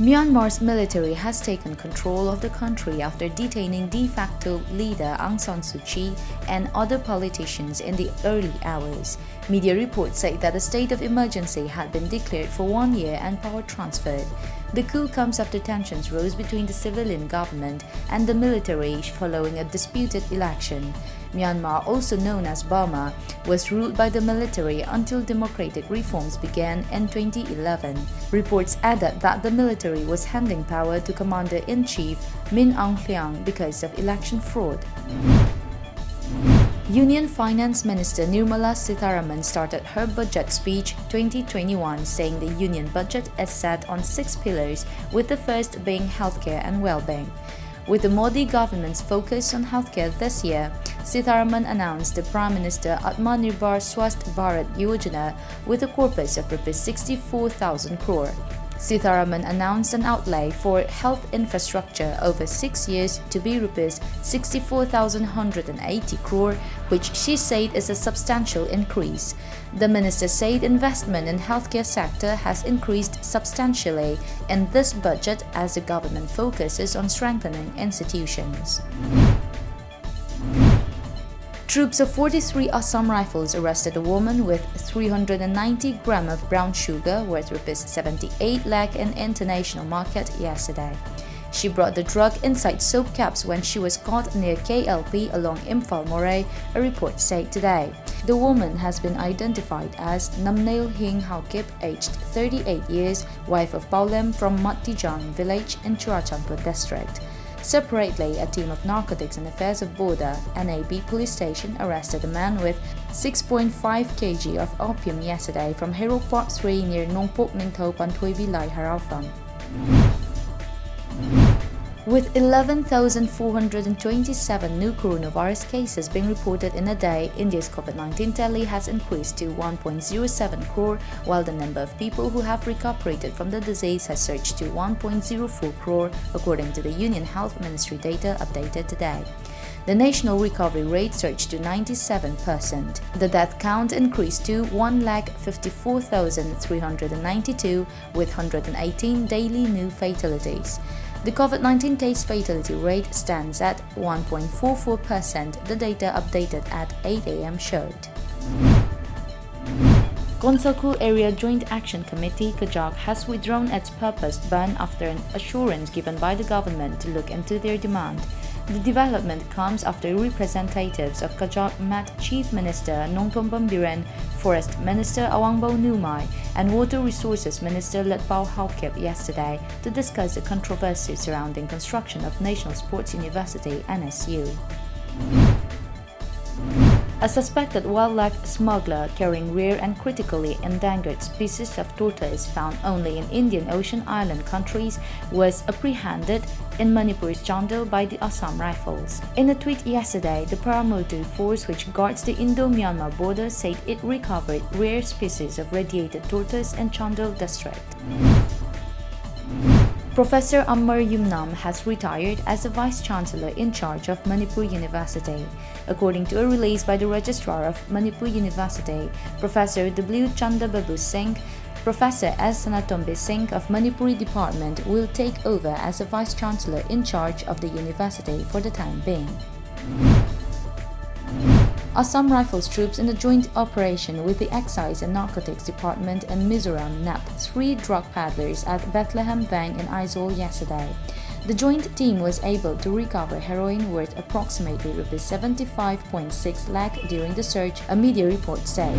Myanmar's military has taken control of the country after detaining de facto leader Aung San Suu Kyi and other politicians in the early hours. Media reports say that a state of emergency had been declared for 1 year and power transferred. The coup comes after tensions rose between the civilian government and the military following a disputed election. Myanmar, also known as Burma, was ruled by the military until democratic reforms began in 2011. Reports added that the military was handing power to Commander-in-Chief Min Aung Hlaing because of election fraud. Union Finance Minister Nirmala Sitharaman started her budget speech 2021 saying the union budget is set on 6 pillars, with the first being healthcare and well-being. With the Modi government's focus on healthcare this year, Sitharaman announced the Prime Minister Atmanirbhar Swasth Bharat Yojana with a corpus of Rs 64,000 crore. Sitharaman announced an outlay for health infrastructure over 6 years to be Rs 64,180 crore, which she said is a substantial increase. The minister said investment in healthcare sector has increased substantially in this budget as the government focuses on strengthening institutions. Troops of 43 Assam Rifles arrested a woman with 390 grams of brown sugar worth Rs 78 lakh in international market yesterday. She brought the drug inside soap caps when she was caught near KLP along Imphal Moray, a report said today. The woman has been identified as Namnail Hing Haukip, aged 38 years, wife of Paulem from Matijang village in Churachandpur district. Separately, a team of Narcotics and Affairs of Border (NAB) police station arrested a man with 6.5 kg of opium yesterday from Hero Park 3 near Nongpok Ningtho Panthoibi Lai Haraufam. With 11,427 new coronavirus cases being reported in a day, India's COVID-19 tally has increased to 1.07 crore, while the number of people who have recuperated from the disease has surged to 1.04 crore, according to the Union Health Ministry data updated today. The national recovery rate surged to 97%. The death count increased to 1,54,392, with 118 daily new fatalities. The COVID-19 case fatality rate stands at 1.44%, the data updated at 8 a.m. showed. Gonsalku Area Joint Action Committee Kajak has withdrawn its proposed ban after an assurance given by the government to look into their demand. The development comes after representatives of Kajak met Chief Minister Nongtom Bambiren, Forest Minister Awangbo Numai, and Water Resources Minister Letpao Haukip yesterday to discuss the controversy surrounding construction of National Sports University (NSU). A suspected wildlife smuggler carrying rare and critically endangered species of tortoise found only in Indian Ocean island countries was apprehended in Manipuri's Chandel by the Assam Rifles. In a tweet yesterday, the paramilitary force which guards the Indo-Myanmar border said it recovered rare species of radiated tortoise in Chandel district. Professor Ammar Yumnam has retired as the Vice-Chancellor in charge of Manipuri University. According to a release by the Registrar of Manipuri University, Professor W. Chandababu Singh, Professor S. Sanatombe Singh of Manipuri Department will take over as the Vice-Chancellor in charge of the university for the time being. Assam Rifles troops in a joint operation with the Excise and Narcotics Department in Mizoram nabbed 3 drug peddlers at Bethlehem Vang in Aizawl yesterday. The joint team was able to recover heroin worth approximately Rs 75.6 lakh during the search, a media report said.